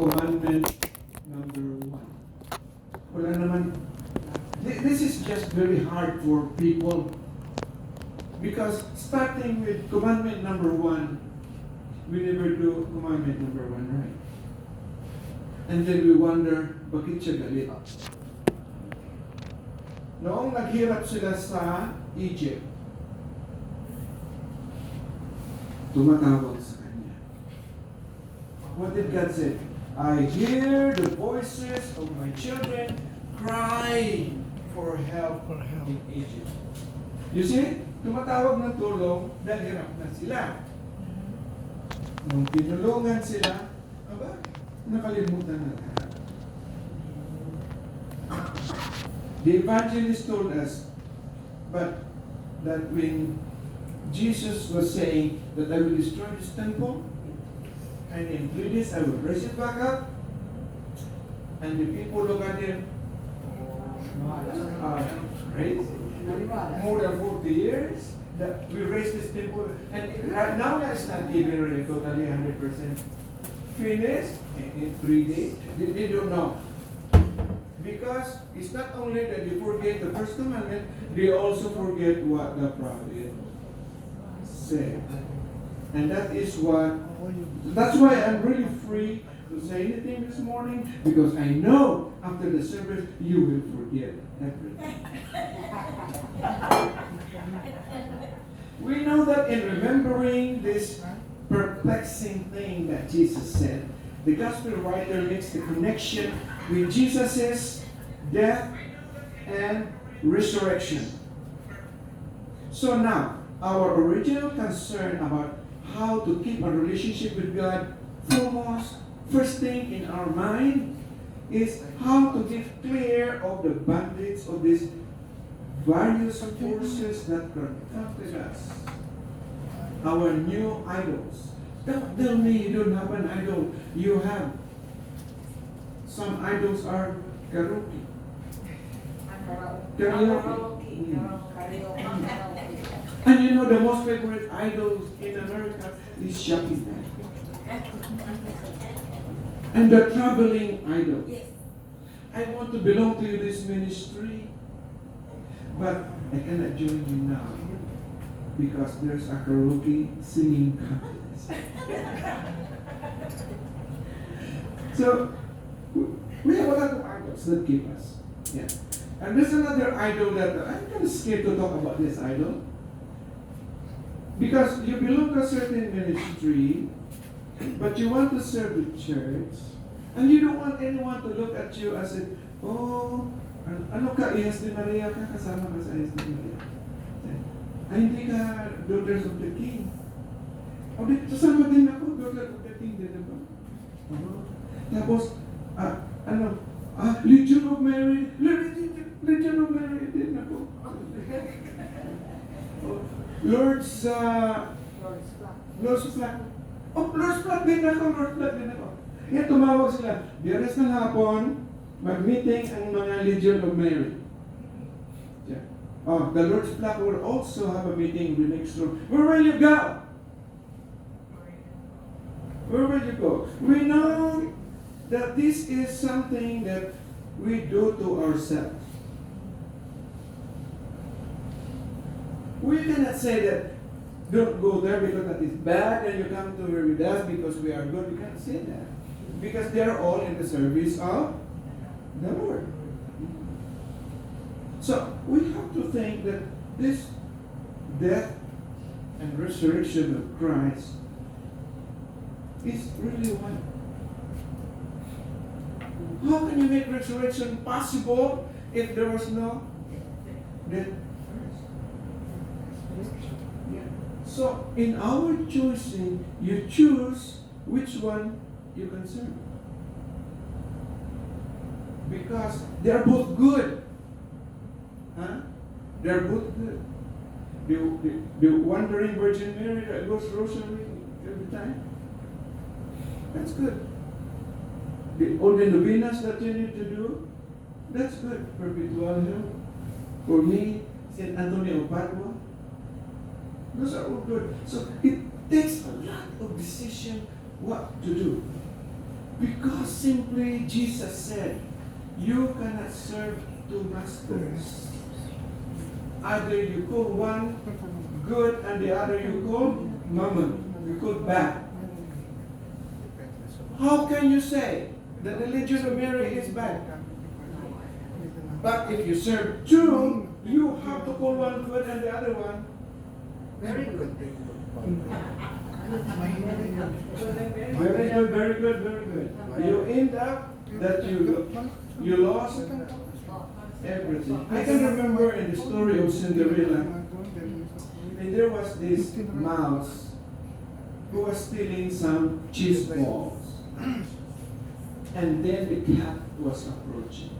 commandment number 1. Wala naman. This is just very hard for people because starting with commandment number 1, we never do commandment number 1, right? And then we wonder, bakit siya galit? Noong naghirap sila sa Egypt, tumatawag sa kanya. What did God say? I hear the voices of my children crying for help in Egypt. You see, tumatawag ng tulong dahil hirap na sila. Nung tinulungan sila, aba, nakalimutan na lahat. The evangelist told us, but that when Jesus was saying that I will destroy this temple, and in 3 days I will raise it back up, and the people look at him, crazy. More than 40 years that we raised this temple, and right now it's not even really totally 100% finished in 3 days. They don't know. Because it's not only that they forget the first commandment, they also forget what the prophet said. And that's why I'm really free to say anything this morning, because I know after the service you will forget everything. We know that in remembering this perplexing thing that Jesus said, the gospel writer makes the connection with Jesus' death and resurrection. So now, our original concern about how to keep a relationship with God foremost, first thing in our mind, is how to get clear of the bondage of these various forces that confronted us. Our new idols. Don't tell me you don't have an idol. You have. Some idols are karaoke. And you know the most favorite idols in America is shopping bag. And the traveling idol. I want to belong to this ministry, but I cannot join you now because there's a karaoke singing contest. So we have a lot of idols that keep us. Yeah. And there's another idol that I'm kind of scared to talk about this idol. Because you belong to a certain ministry, but you want to serve the church, and you don't want anyone to look at you as if, oh, ano ka, Ihas ni Maria ka, kasama ka sa Ihas ni Maria. Ay, hindi ka daughters of the king. O, kasama din ako, daughters of the king, din ba? Tapos, Legion of Mary, Legion of Mary, din ako. Lord's Flat. Oh, Lord's Flat din ako. Kaya tumawag sila. Biyernes ng hapon, mag-meeting ang mga Legion of Mary. Yeah. Oh, the Lord's Flat will also have a meeting in the next room. Where will you go? Where will you go? We know that this is something that we do to ourselves. We cannot say that don't go there because that is bad and you come to here with us because we are good. We can't say that. Because they are all in the service of the Lord. So we have to think that this death and resurrection of Christ is really one. How can you make resurrection possible if there was no death? So, in our choosing, you choose which one you can serve. Because they are both good. Huh? They are both good. The wandering Virgin Mary that goes rosary every time. That's good. All the novenas that you need to do, that's good. Perpetual Help. For me, St. Antonio of Padua. Those are all good. So it takes a lot of decision what to do. Because simply Jesus said, you cannot serve two masters. Either you call one good and the other you call mammon. You call bad. How can you say that the religion of Mary is bad? But if you serve two, you have to call one good and the other one Very good. very good, very good, very good. You end up that you lost everything. I can remember in the story of Cinderella, and there was this mouse who was stealing some cheese balls. And then the cat was approaching.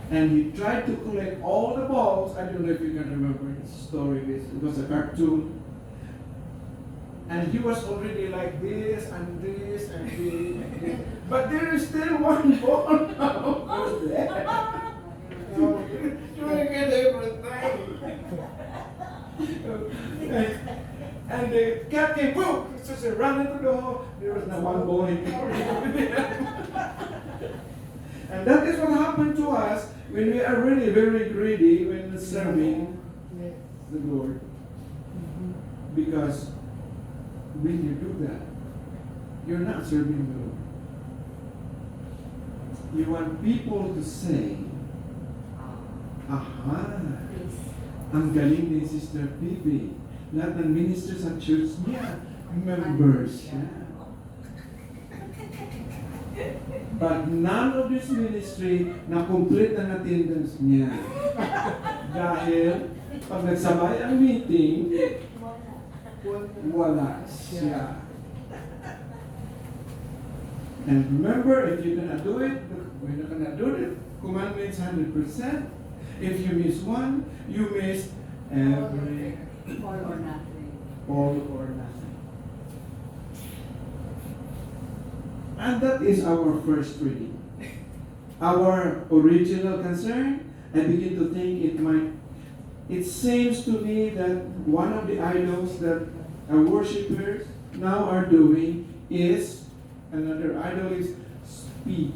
And he tried to collect all the balls. I don't know if you can remember the story. It was a cartoon. And he was already like this and this and this and this. But there is still one ball now over there. Trying to get everything. And the cat came, boom! So she ran into the hole. There was not one ball in there. And that is what happened to us when we are really very greedy when serving the Lord. Because when you do that, you're not serving the Lord. You want people to say, aha, ang galing ni Sister Bibi. Lahat ng ministers at church niya, members siya. But none of this ministry na complete ang attendance niya. Dahil pag nagsabay ang meeting, wala siya. And remember, if you're gonna do it, we're not gonna do it. Commandments 100%. If you miss one, you miss every All or nothing. all or nothing. And that is our first reading. Our original concern, I begin to think it seems to me that one of the idols that our worshippers now are doing is, another idol is speed.